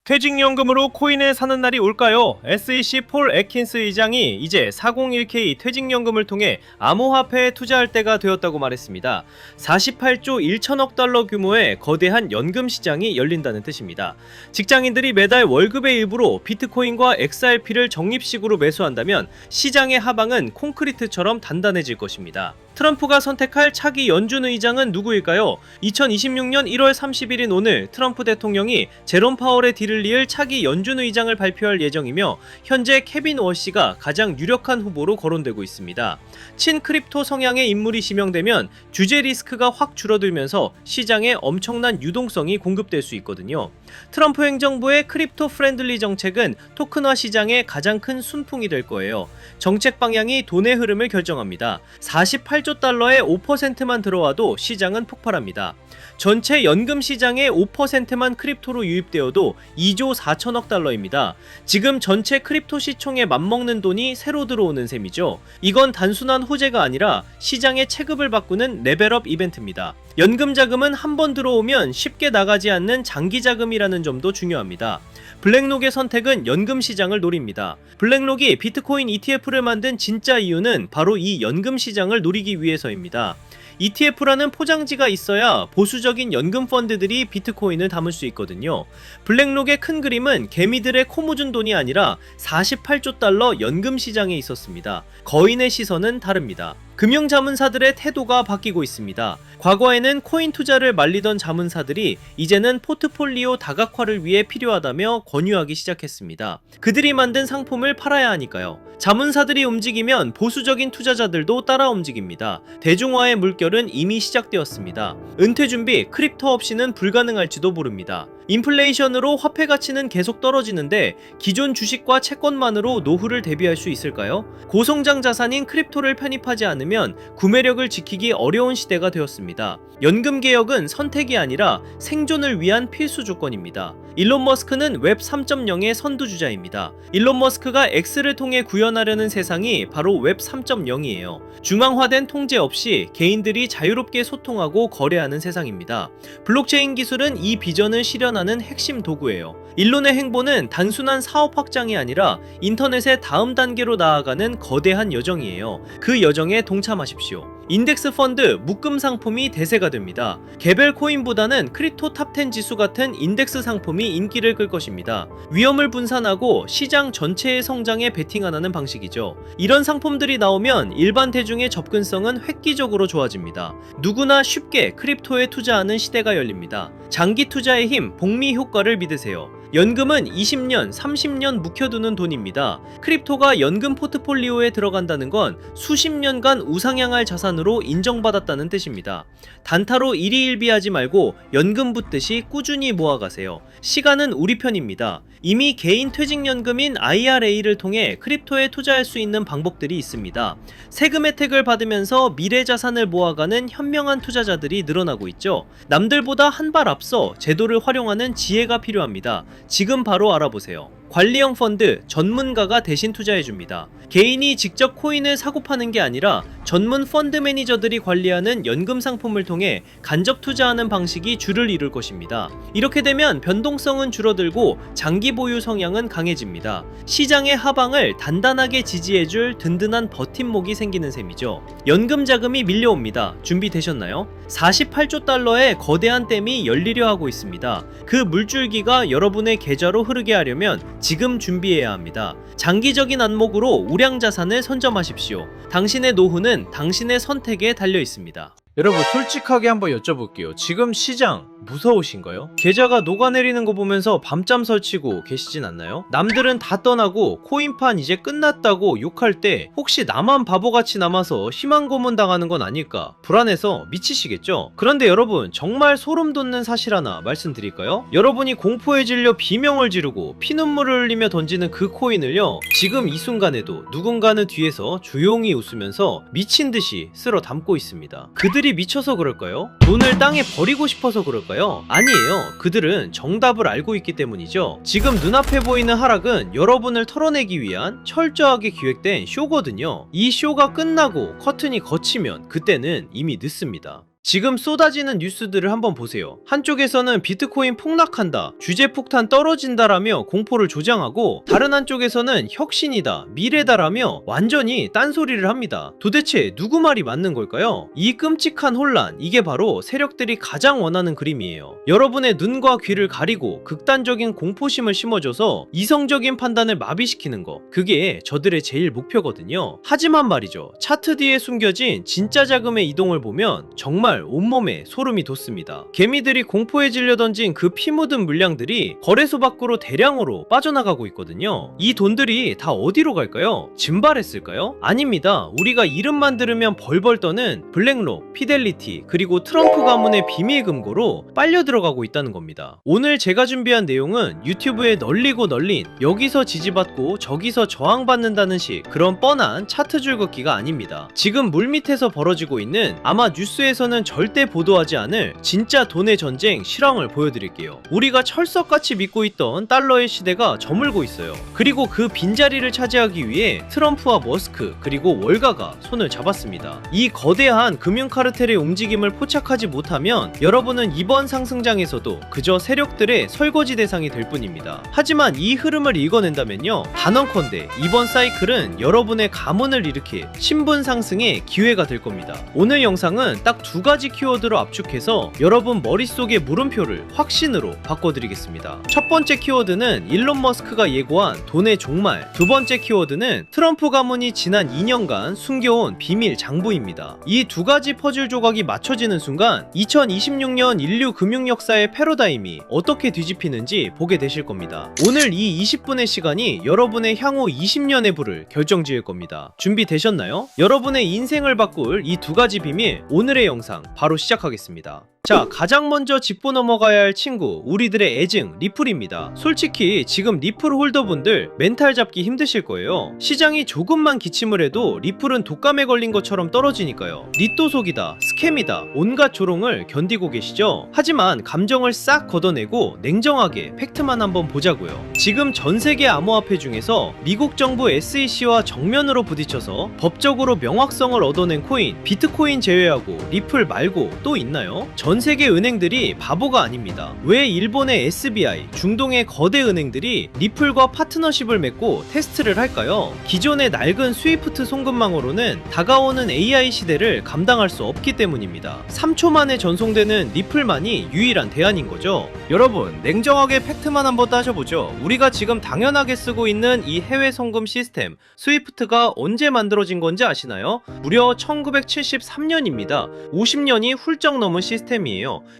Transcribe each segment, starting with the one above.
퇴직연금으로 코인을 사는 날이 올까요? SEC 폴 애킨스 의장이 이제 401k 퇴직연금을 통해 암호화폐에 투자할 때가 되었다고 말했습니다. 48조 1천억 달러 규모의 거대한 연금 시장이 열린다는 뜻입니다. 직장인들이 매달 월급의 일부로 비트코인과 XRP를 적립식으로 매수한다면 시장의 하방은 콘크리트처럼 단단해질 것입니다. 트럼프가 선택할 차기 연준 의장은 누구일까요? 2026년 1월 30일인 오늘 트럼프 대통령이 제롬 파월의 뒤를 이을 차기 연준 의장을 발표할 예정이며 현재 케빈 워시가 가장 유력한 후보로 거론되고 있습니다. 친크립토 성향의 인물이 지명되면 규제 리스크가 확 줄어들면서 시장에 엄청난 유동성이 공급될 수 있거든요. 트럼프 행정부의 크립토 프렌들리 정책은 토큰화 시장의 가장 큰 순풍이 될 거예요. 정책 방향이 돈의 흐름을 결정합니다. 48조 달러의 5%만 들어와도 시장은 폭발합니다. 전체 연금 시장의 5%만 크립토로 유입되어도 2조 4천억 달러입니다. 지금 전체 크립토 시총에 맞먹는 돈이 새로 들어오는 셈이죠. 이건 단순한 호재가 아니라 시장의 체급을 바꾸는 레벨업 이벤트입니다. 연금 자금은 한 번 들어오면 쉽게 나가지 않는 장기 자금이라는 점도 중요합니다. 블랙록의 선택은 연금 시장을 노립니다. 블랙록이 비트코인 ETF를 만든 진짜 이유는 바로 이 연금 시장을 노리기 위해서입니다. ETF라는 포장지가 있어야 보수적인 연금 펀드들이 비트코인을 담을 수 있거든요. 블랙록의 큰 그림은 개미들의 코 묻은 돈이 아니라 48조 달러 연금 시장에 있었습니다. 거인의 시선은 다릅니다. 금융자문사들의 태도가 바뀌고 있습니다. 과거에는 코인 투자를 말리던 자문사들이 이제는 포트폴리오 다각화를 위해 필요하다며 권유하기 시작했습니다. 그들이 만든 상품을 팔아야 하니까요. 자문사들이 움직이면 보수적인 투자자들도 따라 움직입니다. 대중화의 물결은 이미 시작되었습니다. 은퇴 준비, 크립토 없이는 불가능할지도 모릅니다. 인플레이션으로 화폐 가치는 계속 떨어지는데 기존 주식과 채권만으로 노후를 대비할 수 있을까요? 고성장 자산인 크립토를 편입하지 않으면 구매력을 지키기 어려운 시대가 되었습니다. 연금 개혁은 선택이 아니라 생존을 위한 필수 조건입니다. 일론 머스크는 웹 3.0의 선두주자입니다. 일론 머스크가 X를 통해 구현하려는 세상이 바로 웹 3.0이에요. 중앙화된 통제 없이 개인들이 자유롭게 소통하고 거래하는 세상입니다. 블록체인 기술은 이 비전을 실현하는 핵심 도구예요. 일론의 행보는 단순한 사업 확장이 아니라 인터넷의 다음 단계로 나아가는 거대한 여정이에요. 그 여정에 동참하십시오. 인덱스 펀드, 묶음 상품이 대세가 됩니다. 개별 코인보다는 크립토 탑10 지수 같은 인덱스 상품이 인기를 끌 것입니다. 위험을 분산하고 시장 전체의 성장에 베팅하는 방식이죠. 이런 상품들이 나오면 일반 대중의 접근성은 획기적으로 좋아집니다. 누구나 쉽게 크립토에 투자하는 시대가 열립니다. 장기 투자의 힘, 복리 효과를 믿으세요. 연금은 20년, 30년 묵혀두는 돈입니다. 크립토가 연금 포트폴리오에 들어간다는 건 수십 년간 우상향할 자산으로 인정받았다는 뜻입니다. 단타로 일희일비하지 말고 연금 붓듯이 꾸준히 모아가세요. 시간은 우리 편입니다. 이미 개인 퇴직연금인 IRA를 통해 크립토에 투자할 수 있는 방법들이 있습니다. 세금 혜택을 받으면서 미래 자산을 모아가는 현명한 투자자들이 늘어나고 있죠. 남들보다 한 발 앞서 제도를 활용하는 지혜가 필요합니다. 지금 바로 알아보세요. 관리형 펀드, 전문가가 대신 투자해줍니다. 개인이 직접 코인을 사고 파는 게 아니라 전문 펀드 매니저들이 관리하는 연금 상품을 통해 간접 투자하는 방식이 주를 이룰 것입니다. 이렇게 되면 변동성은 줄어들고 장기 보유 성향은 강해집니다. 시장의 하방을 단단하게 지지해줄 든든한 버팀목이 생기는 셈이죠. 연금 자금이 밀려옵니다. 준비되셨나요? 48조 달러의 거대한 댐이 열리려 하고 있습니다. 그 물줄기가 여러분의 계좌로 흐르게 하려면 지금 준비해야 합니다. 장기적인 안목으로 우량 자산을 선점하십시오. 당신의 노후는 당신의 선택에 달려 있습니다. 여러분 솔직하게 한번 여쭤볼게요. 지금 시장 무서우신가요? 계좌가 녹아내리는 거 보면서 밤잠 설치고 계시진 않나요? 남들은 다 떠나고 코인판 이제 끝났다고 욕할 때 혹시 나만 바보같이 남아서 희망 고문 당하는 건 아닐까 불안해서 미치시겠죠? 그런데 여러분 정말 소름 돋는 사실 하나 말씀드릴까요? 여러분이 공포에 질려 비명을 지르고 피눈물을 흘리며 던지는 그 코인을요 지금 이 순간에도 누군가는 뒤에서 조용히 웃으면서 미친듯이 쓸어 담고 있습니다. 그들이 미쳐서 그럴까요? 돈을 땅에 버리고 싶어서 그럴까요? 아니에요. 그들은 정답을 알고 있기 때문이죠. 지금 눈앞에 보이는 하락은 여러분을 털어내기 위한 철저하게 기획된 쇼거든요. 이 쇼가 끝나고 커튼이 걷히면 그때는 이미 늦습니다. 지금 쏟아지는 뉴스들을 한번 보세요. 한쪽에서는 비트코인 폭락한다, 규제 폭탄 떨어진다라며 공포를 조장하고, 다른 한쪽에서는 혁신이다, 미래다라며 완전히 딴소리를 합니다. 도대체 누구 말이 맞는 걸까요? 이 끔찍한 혼란, 이게 바로 세력들이 가장 원하는 그림이에요. 여러분의 눈과 귀를 가리고 극단적인 공포심을 심어줘서 이성적인 판단을 마비시키는 거, 그게 저들의 제일 목표거든요. 하지만 말이죠, 차트 뒤에 숨겨진 진짜 자금의 이동을 보면 정말 온몸에 소름이 돋습니다. 개미들이 공포에 질려 던진 그 피 묻은 물량들이 거래소 밖으로 대량으로 빠져나가고 있거든요. 이 돈들이 다 어디로 갈까요? 증발했을까요? 아닙니다. 우리가 이름만 들으면 벌벌 떠는 블랙록, 피델리티, 그리고 트럼프 가문의 비밀 금고로 빨려 들어가고 있다는 겁니다. 오늘 제가 준비한 내용은 유튜브에 널리고 널린 여기서 지지받고 저기서 저항받는다는 식 그런 뻔한 차트 줄긋기가 아닙니다. 지금 물밑에서 벌어지고 있는, 아마 뉴스에서는 절대 보도하지 않을 진짜 돈의 전쟁 실황을 보여드릴게요. 우리가 철석같이 믿고 있던 달러의 시대가 저물고 있어요. 그리고 그 빈자리를 차지하기 위해 트럼프와 머스크 그리고 월가가 손을 잡았습니다. 이 거대한 금융카르텔의 움직임을 포착하지 못하면 여러분은 이번 상승장에서도 그저 세력들의 설거지 대상이 될 뿐입니다. 하지만 이 흐름을 읽어낸다면요, 단언컨대 이번 사이클은 여러분의 가문을 일으킬 신분 상승의 기회가 될 겁니다. 오늘 영상은 딱 두 가지 키워드로 압축해서 여러분 머릿속의 물음표를 확신으로 바꿔드리겠습니다. 첫 번째 키워드는 일론 머스크가 예고한 돈의 종말, 두 번째 키워드는 트럼프 가문이 지난 2년간 숨겨온 비밀 장부입니다. 이 두 가지 퍼즐 조각이 맞춰지는 순간 2026년 인류 금융 역사의 패러다임이 어떻게 뒤집히는지 보게 되실 겁니다. 오늘 이 20분의 시간이 여러분의 향후 20년의 부를 결정지을 겁니다. 준비되셨나요? 여러분의 인생을 바꿀 이 두 가지 비밀, 오늘의 영상 바로 시작하겠습니다. 자, 가장 먼저 짚고 넘어가야 할 친구, 우리들의 애증 리플입니다. 솔직히 지금 리플 홀더분들 멘탈 잡기 힘드실 거예요. 시장이 조금만 기침을 해도 리플은 독감에 걸린 것처럼 떨어지니까요. 리또속이다, 스캠이다, 온갖 조롱을 견디고 계시죠? 하지만 감정을 싹 걷어내고 냉정하게 팩트만 한번 보자고요. 지금 전세계 암호화폐 중에서 미국 정부 SEC와 정면으로 부딪혀서 법적으로 명확성을 얻어낸 코인, 비트코인 제외하고 리플 말고 또 있나요? 전세계 은행들이 바보가 아닙니다. 왜 일본의 SBI, 중동의 거대 은행들이 리플과 파트너십을 맺고 테스트를 할까요? 기존의 낡은 스위프트 송금망으로는 다가오는 AI 시대를 감당할 수 없기 때문입니다. 3초 만에 전송되는 리플만이 유일한 대안인 거죠. 여러분, 냉정하게 팩트만 한번 따져보죠. 우리가 지금 당연하게 쓰고 있는 이 해외 송금 시스템 스위프트가 언제 만들어진 건지 아시나요? 무려 1973년입니다. 50년이 훌쩍 넘은 시스템이에요.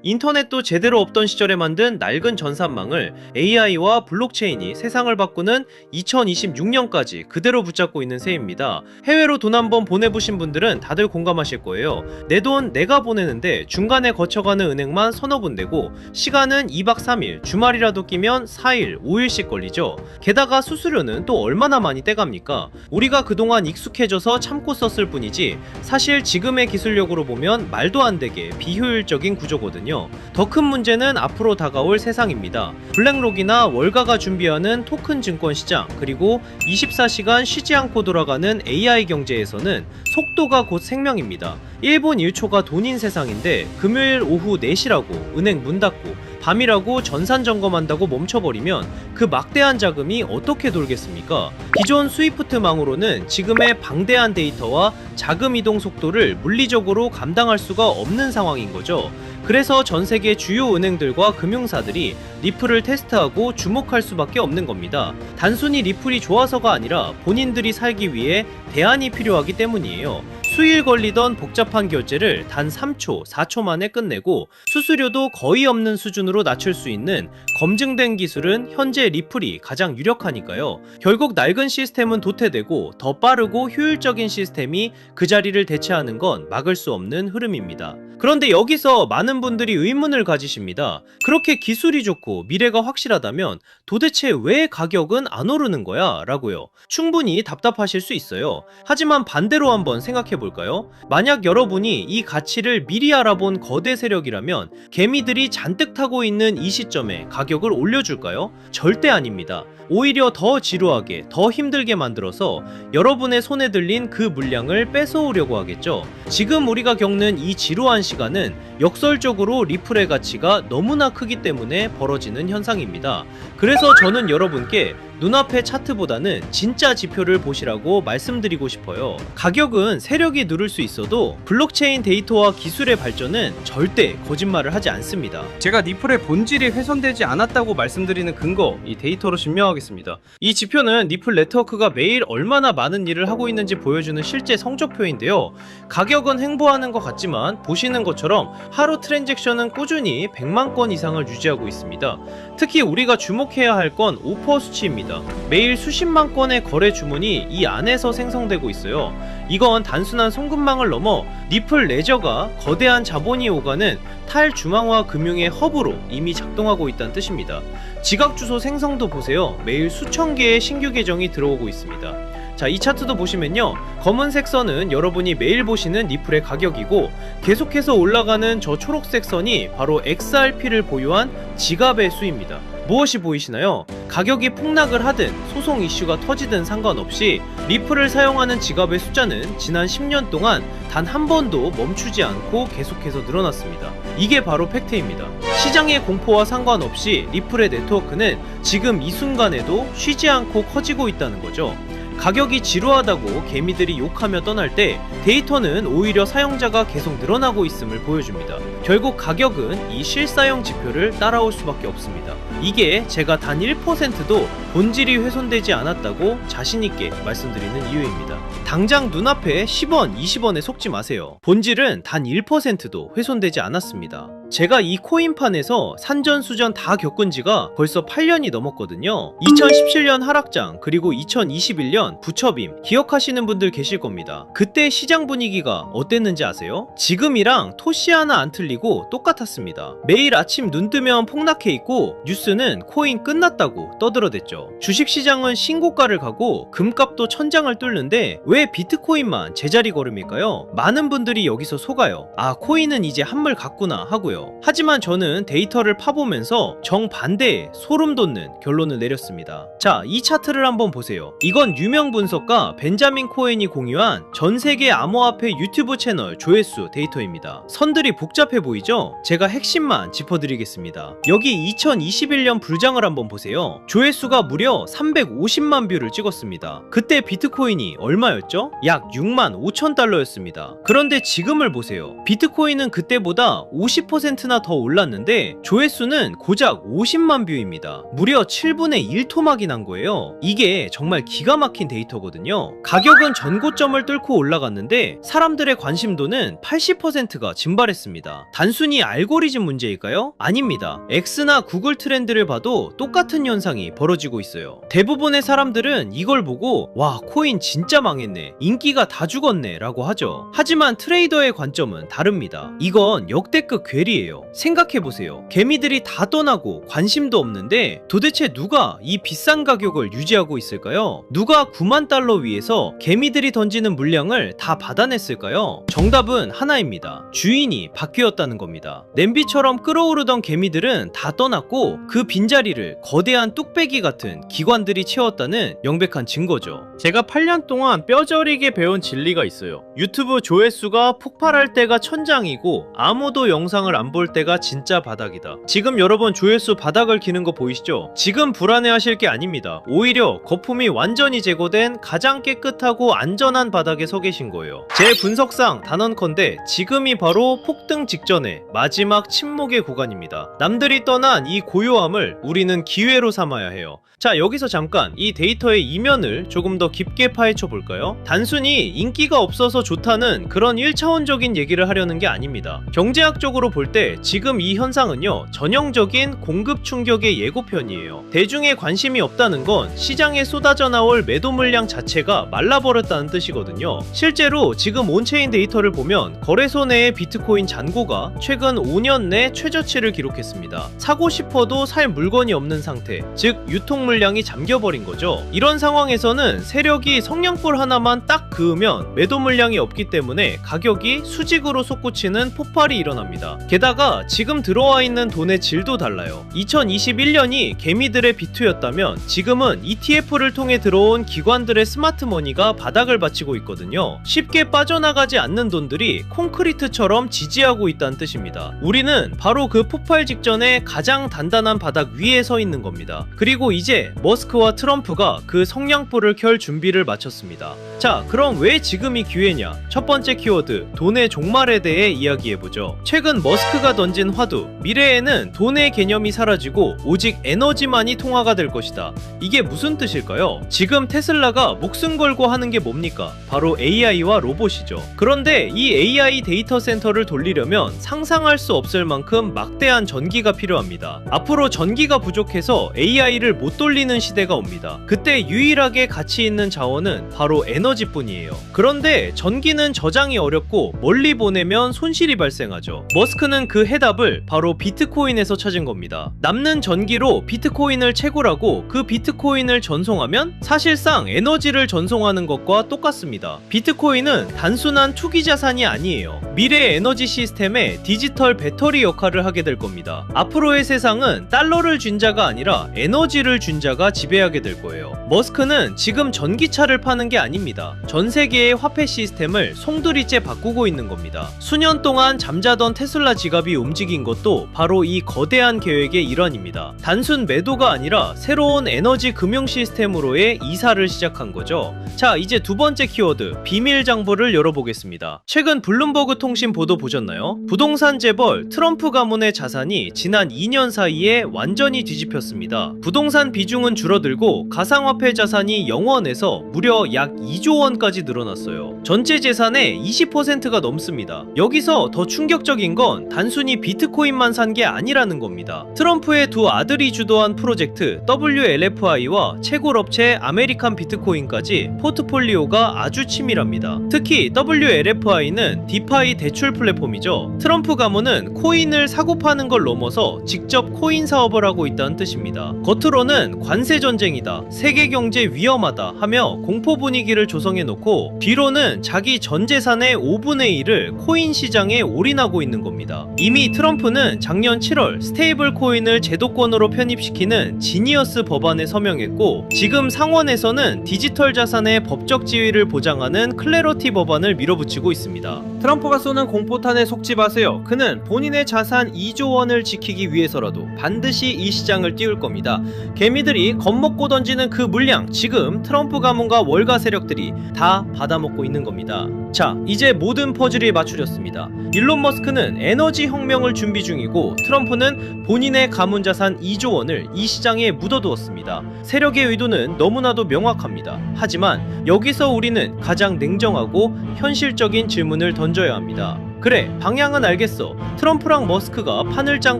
인터넷도 제대로 없던 시절에 만든 낡은 전산망을 AI와 블록체인이 세상을 바꾸는 2026년까지 그대로 붙잡고 있는 셈입니다. 해외로 돈 한번 보내보신 분들은 다들 공감하실 거예요. 내 돈 내가 보내는데 중간에 거쳐가는 은행만 서너 군데고 시간은 2박 3일, 주말이라도 끼면 4일, 5일씩 걸리죠. 게다가 수수료는 또 얼마나 많이 떼갑니까? 우리가 그동안 익숙해져서 참고 썼을 뿐이지 사실 지금의 기술력으로 보면 말도 안 되게 비효율적인 구조거든요. 더 큰 문제는 앞으로 다가올 세상입니다. 블랙록이나 월가가 준비하는 토큰 증권 시장, 그리고 24시간 쉬지 않고 돌아가는 AI 경제에서는 속도가 곧 생명입니다. 1분 1초가 돈인 세상인데 금요일 오후 4시라고 은행 문 닫고 밤이라고 전산 점검한다고 멈춰버리면 그 막대한 자금이 어떻게 돌겠습니까? 기존 스위프트망으로는 지금의 방대한 데이터와 자금 이동 속도를 물리적으로 감당할 수가 없는 상황인 거죠. 그래서 전 세계 주요 은행들과 금융사들이 리플을 테스트하고 주목할 수밖에 없는 겁니다. 단순히 리플이 좋아서가 아니라 본인들이 살기 위해 대안이 필요하기 때문이에요. 수일 걸리던 복잡한 결제를 단 3초, 4초 만에 끝내고 수수료도 거의 없는 수준으로 낮출 수 있는 검증된 기술은 현재 리플이 가장 유력하니까요. 결국 낡은 시스템은 도태되고 더 빠르고 효율적인 시스템이 그 자리를 대체하는 건 막을 수 없는 흐름입니다. 그런데 여기서 많은 분들이 의문을 가지십니다. 그렇게 기술이 좋고 미래가 확실하다면 도대체 왜 가격은 안 오르는 거야? 라고요. 충분히 답답하실 수 있어요. 하지만 반대로 한번 생각해 볼까요? 만약 여러분이 이 가치를 미리 알아본 거대 세력이라면 개미들이 잔뜩 타고 있는 이 시점에 가격을 올려줄까요? 절대 아닙니다. 오히려 더 지루하게, 더 힘들게 만들어서 여러분의 손에 들린 그 물량을 뺏어오려고 하겠죠. 지금 우리가 겪는 이 지루한 시간은 역설적으로 리플의 가치가 너무나 크기 때문에 벌어지는 현상입니다. 그래서 저는 여러분께 눈앞의 차트보다는 진짜 지표를 보시라고 말씀드리고 싶어요. 가격은 세력이 누를 수 있어도 블록체인 데이터와 기술의 발전은 절대 거짓말을 하지 않습니다. 제가 니플의 본질이 훼손되지 않았다고 말씀드리는 근거, 이 데이터로 증명하겠습니다. 이 지표는 니플 네트워크가 매일 얼마나 많은 일을 하고 있는지 보여주는 실제 성적표인데요. 가격은 횡보하는 것 같지만 보시는 것처럼 하루 트랜잭션은 꾸준히 100만 건 이상을 유지하고 있습니다. 특히 우리가 주목해야 할 건 오퍼 수치입니다. 매일 수십만 건의 거래 주문이 이 안에서 생성되고 있어요. 이건 단순한 송금망을 넘어 니플 레저가 거대한 자본이 오가는 탈중앙화 금융의 허브로 이미 작동하고 있다는 뜻입니다. 지각 주소 생성도 보세요. 매일 수천 개의 신규 계정이 들어오고 있습니다. 자, 이 차트도 보시면요, 검은색 선은 여러분이 매일 보시는 니플의 가격이고 계속해서 올라가는 저 초록색 선이 바로 XRP를 보유한 지갑의 수입니다. 무엇이 보이시나요? 가격이 폭락을 하든 소송 이슈가 터지든 상관없이 리플을 사용하는 지갑의 숫자는 지난 10년 동안 단 한 번도 멈추지 않고 계속해서 늘어났습니다. 이게 바로 팩트입니다. 시장의 공포와 상관없이 리플의 네트워크는 지금 이 순간에도 쉬지 않고 커지고 있다는 거죠. 가격이 지루하다고 개미들이 욕하며 떠날 때 데이터는 오히려 사용자가 계속 늘어나고 있음을 보여줍니다. 결국 가격은 이 실사용 지표를 따라올 수밖에 없습니다. 이게 제가 단 1%도 본질이 훼손되지 않았다고 자신있게 말씀드리는 이유입니다. 당장 눈앞에 10원, 20원에 속지 마세요. 본질은 단 1%도 훼손되지 않았습니다. 제가 이 코인판에서 산전수전 다 겪은 지가 벌써 8년이 넘었거든요. 2017년 하락장, 그리고 2021년 부처빔 기억하시는 분들 계실 겁니다. 그때 시장 분위기가 어땠는지 아세요? 지금이랑 토시 하나 안 틀리고 똑같았습니다. 매일 아침 눈 뜨면 폭락해 있고 뉴스는 코인 끝났다고 떠들어댔죠. 주식시장은 신고가를 가고 금값도 천장을 뚫는데 왜 비트코인만 제자리 걸음일까요? 많은 분들이 여기서 속아요. 아, 코인은 이제 한물 갔구나 하고요. 하지만 저는 데이터를 파보면서 정반대의 소름 돋는 결론을 내렸습니다. 자, 이 차트를 한번 보세요. 이건 유명 분석가 벤자민 코엔이 공유한 전세계 암호화폐 유튜브 채널 조회수 데이터입니다. 선들이 복잡해 보이죠? 제가 핵심만 짚어드리겠습니다. 여기 2021년 불장을 한번 보세요. 조회수가 무려 350만 뷰를 찍었습니다. 그때 비트코인이 얼마였죠? 약 6만 5천 달러였습니다. 그런데 지금을 보세요. 비트코인은 그때보다 50%나 더 올랐는데 조회수는 고작 50만 뷰입니다. 무려 7분의 1 토막이 난 거예요. 이게 정말 기가 막힌 데이터거든요. 가격은 전고점을 뚫고 올라갔는데 사람들의 관심도는 80%가 증발했습니다. 단순히 알고리즘 문제일까요? 아닙니다. X나 구글 트렌드를 봐도 똑같은 현상이 벌어지고 있어요. 대부분의 사람들은 이걸 보고 와, 코인 진짜 망했네, 인기가 다 죽었네 라고 하죠. 하지만 트레이더의 관점은 다릅니다. 이건 역대급 괴리예요. 생각해보세요. 개미들이 다 떠나고 관심도 없는데 도대체 누가 이 비싼 가격을 유지하고 있을까요? 누가 9만 달러 위에서 개미들이 던지는 물량을 다 받아냈을까요? 정답은 하나입니다. 주인이 바뀌었다는 겁니다. 냄비처럼 끓어오르던 개미들은 다 떠났고 그 빈자리를 거대한 뚝배기 같은 기관들이 채웠다는 명백한 증거죠. 제가 8년 동안 뼈저리게 배운 진리가 있어요. 유튜브 조회수가 폭발할 때가 천장이고 아무도 영상을 안 볼 때가 진짜 바닥이다. 지금 여러분 조회수 바닥을 기는 거 보이시죠? 지금 불안해하실 게 아닙니다. 오히려 거품이 완전히 제거된 가장 깨끗하고 안전한 바닥에 서 계신 거예요. 제 분석상 단언컨대 지금이 바로 폭등 직전의 마지막 침묵의 구간입니다. 남들이 떠난 이 고요함을 우리는 기회로 삼아야 해요. 자, 여기서 잠깐 이 데이터의 이면을 조금 더 깊게 파헤쳐 볼까요? 단순히 인기가 없어서 좋다는 그런 1차원적인 얘기를 하려는 게 아닙니다. 경제학적으로 볼 때 지금 이 현상은요, 전형적인 공급 충격의 예고편이에요. 대중의 관심이 없다는 건 시장에 쏟아져 나올 매도 물량 자체가 말라버렸다는 뜻이거든요. 실제로 지금 온체인 데이터를 보면 거래소 내의 비트코인 잔고가 최근 5년 내 최저치를 기록했습니다. 사고 싶어도 살 물건이 없는 상태, 즉 유통 물량이 잠겨버린 거죠. 이런 상황에서는 세력이 성냥불 하나만 딱 그으면 매도 물량이 없기 때문에 가격이 수직으로 솟구치는 폭발이 일어납니다. 게다가 지금 들어와 있는 돈의 질도 달라요. 2021년이 개미들의 B2였다면 지금은 ETF를 통해 들어온 기관들의 스마트머니가 바닥을 받치고 있거든요. 쉽게 빠져나가지 않는 돈들이 콘크리트처럼 지지하고 있다는 뜻입니다. 우리는 바로 그 폭발 직전에 가장 단단한 바닥 위에 서 있는 겁니다. 그리고 이제 머스크와 트럼프가 그 성냥불을 켤 준비를 마쳤습니다. 자, 그럼 왜 지금이 기회냐? 첫 번째 키워드, 돈의 종말에 대해 이야기해보죠. 최근 머스크가 던진 화두, 미래에는 돈의 개념이 사라지고 오직 에너지만이 통화가 될 것이다. 이게 무슨 뜻일까요? 지금 테슬라가 목숨 걸고 하는 게 뭡니까? 바로 AI와 로봇이죠. 그런데 이 AI 데이터 센터를 돌리려면 상상할 수 없을 만큼 막대한 전기가 필요합니다. 앞으로 전기가 부족해서 AI를 못 돌리는 시대가 옵니다. 그때 유일하게 가치 있는 자원은 바로 에너지뿐이에요. 그런데 전기는 저장이 어렵고 멀리 보내면 손실이 발생하죠. 머스크는 그 해답을 바로 비트코인에서 찾은 겁니다. 남는 전기로 비트코인을 채굴하고 그 비트코인을 전송하면 사실상 에너지를 전송하는 것과 똑같습니다. 비트코인은 단순한 투기 자산이 아니에요. 미래 에너지 시스템의 디지털 배터리 역할을 하게 될 겁니다. 앞으로의 세상은 달러를 준 자가 아니라 에너지를 준 자가 지배하게 될 거예요. 머스크는 지금 전기차를 파는 게 아닙니다. 전 세계의 화폐 시스템을 송두리째 바꾸고 있는 겁니다. 수년 동안 잠자던 테슬라 지갑이 움직인 것도 바로 이 거대한 계획의 일환입니다. 단순 매도가 아니라 새로운 에너지 금융 시스템으로의 이사를 시작한 거죠. 자, 이제 두 번째 키워드, 비밀 장부를 열어보겠습니다. 최근 블룸버그 통신 보도 보셨나요? 부동산 재벌 트럼프 가문의 자산이 지난 2년 사이에 완전히 뒤집혔습니다. 부동산 비중은 줄어들고 가상화폐 자산이 0원에서 무려 약 2조 원까지 늘어났어요. 전체 재산의 20%가 넘습니다. 여기서 더 충격적인 건 단순히 비트코인만 산 게 아니라는 겁니다. 트럼프의 두 아들이 주도한 프로젝트 WLFI와 채굴업체 아메리칸 비트코인까지 포트폴리오가 아주 치밀합니다. 특히 WLFI는 디파이 대출 플랫폼이죠. 트럼프 가문은 코인을 사고 파는 걸 넘어서 직접 코인 사업을 하고 있다는 뜻입니다. 겉으로는 관세 전쟁이다, 세계 경제 위험하다 하며 공포 분위기를 조성해 놓고 뒤로는 자기 전 재산의 5분의 1을 코인 시장에 올인하고 있는 겁니다. 이미 트럼프는 작년 7월 스테이블 코인을 제도권으로 편입시키는 지니어스 법안에 서명했고 지금 상원에서는 디지털 자산의 법적 지위를 보장하는 클래러티 법안을 밀어붙이고 있습니다. 트럼프가 쏘는 공포탄에 속지 마세요. 그는 본인의 자산 2조 원을 지키기 위해서라도 반드시 이 시장을 띄울 겁니다. 개미들이 겁먹고 던지는 그 물량, 지금 트럼프 가문과 월가 세력들이 다 받아먹고 있는 겁니다. 자, 이제 모든 퍼즐이 맞추렸습니다. 일론 머스크는 에너지 혁명을 준비 중이고 트럼프는 본인의 가문 자산 2조 원을 이 시장에 묻어두었습니다. 세력의 의도는 너무나도 명확합니다. 하지만 여기서 우리는 가장 냉정하고 현실적인 질문을 던져야 합니다. 그래, 방향은 알겠어. 트럼프랑 머스크가 판을 짠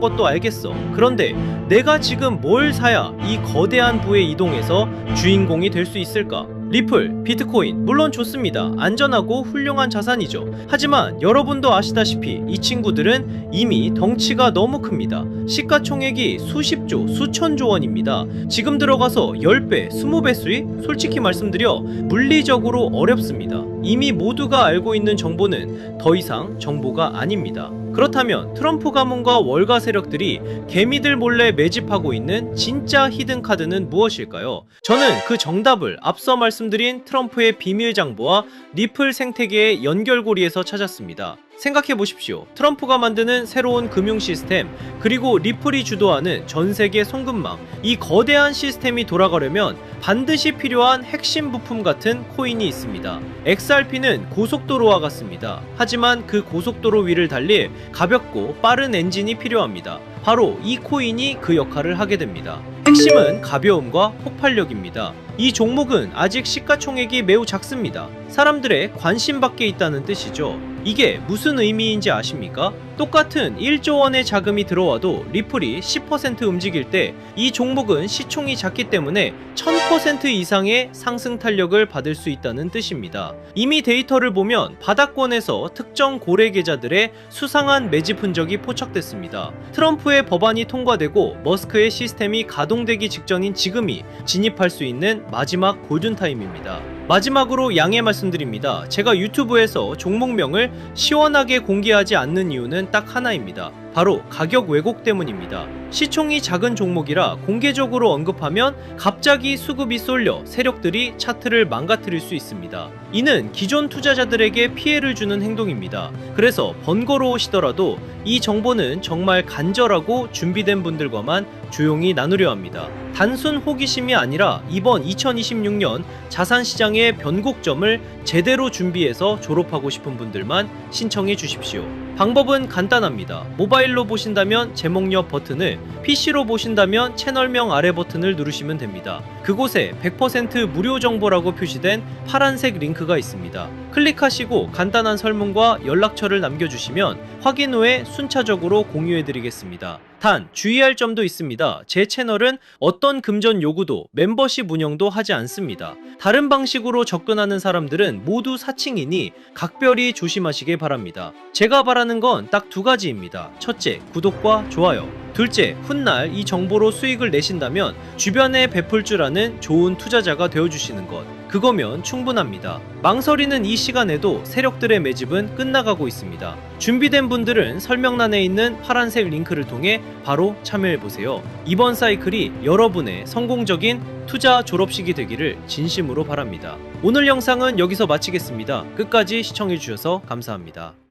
것도 알겠어. 그런데 내가 지금 뭘 사야 이 거대한 부에 이동해서 주인공이 될 수 있을까? 리플, 비트코인 물론 좋습니다. 안전하고 훌륭한 자산이죠. 하지만 여러분도 아시다시피 이 친구들은 이미 덩치가 너무 큽니다. 시가총액이 수십조, 수천조 원입니다. 지금 들어가서 10배, 20배 수익? 솔직히 말씀드려 물리적으로 어렵습니다. 이미 모두가 알고 있는 정보는 더 이상 정보가 아닙니다. 그렇다면 트럼프 가문과 월가 세력들이 개미들 몰래 매집하고 있는 진짜 히든카드는 무엇일까요? 저는 그 정답을 앞서 말씀드린 트럼프의 비밀 장부와 리플 생태계의 연결고리에서 찾았습니다. 생각해보십시오. 트럼프가 만드는 새로운 금융 시스템, 그리고 리플이 주도하는 전세계 송금망, 이 거대한 시스템이 돌아가려면 반드시 필요한 핵심 부품 같은 코인이 있습니다. XRP는 고속도로와 같습니다. 하지만 그 고속도로 위를 달릴 가볍고 빠른 엔진이 필요합니다. 바로 이 코인이 그 역할을 하게 됩니다. 핵심은 가벼움과 폭발력입니다. 이 종목은 아직 시가총액이 매우 작습니다. 사람들의 관심 밖에 있다는 뜻이죠. 이게 무슨 의미인지 아십니까? 똑같은 1조 원의 자금이 들어와도 리플이 10% 움직일 때 이 종목은 시총이 작기 때문에 1000% 10% 이상의 상승 탄력을 받을 수 있다는 뜻입니다. 이미 데이터를 보면 바닥권에서 특정 고래 계좌들의 수상한 매집 흔적이 포착됐습니다. 트럼프의 법안이 통과되고 머스크의 시스템이 가동되기 직전인 지금이 진입할 수 있는 마지막 골든타임입니다. 마지막으로 양해 말씀드립니다. 제가 유튜브에서 종목명을 시원하게 공개하지 않는 이유는 딱 하나입니다. 바로 가격 왜곡 때문입니다. 시총이 작은 종목이라 공개적으로 언급하면 갑자기 수급이 쏠려 세력들이 차트를 망가뜨릴 수 있습니다. 이는 기존 투자자들에게 피해를 주는 행동입니다. 그래서 번거로우시더라도 이 정보는 정말 간절하고 준비된 분들과만 조용히 나누려 합니다. 단순 호기심이 아니라 이번 2026년 자산시장의 변곡점을 제대로 준비해서 졸업하고 싶은 분들만 신청해 주십시오. 방법은 간단합니다. 모바일로 보신다면 제목 옆 버튼을, PC로 보신다면 채널명 아래 버튼을 누르시면 됩니다. 그곳에 100% 무료 정보라고 표시된 파란색 링크가 있습니다. 클릭하시고 간단한 설문과 연락처를 남겨주시면 확인 후에 순차적으로 공유해드리겠습니다. 단 주의할 점도 있습니다. 제 채널은 어떤 금전 요구도 멤버십 운영도 하지 않습니다. 다른 방식으로 접근하는 사람들은 모두 사칭이니 각별히 조심하시길 바랍니다. 제가 바라는 건 딱 두 가지입니다. 첫째, 구독과 좋아요. 둘째, 훗날 이 정보로 수익을 내신다면 주변에 베풀 줄 아는 좋은 투자자가 되어주시는 것. 그거면 충분합니다. 망설이는 이 시간에도 세력들의 매집은 끝나가고 있습니다. 준비된 분들은 설명란에 있는 파란색 링크를 통해 바로 참여해보세요. 이번 사이클이 여러분의 성공적인 투자 졸업식이 되기를 진심으로 바랍니다. 오늘 영상은 여기서 마치겠습니다. 끝까지 시청해주셔서 감사합니다.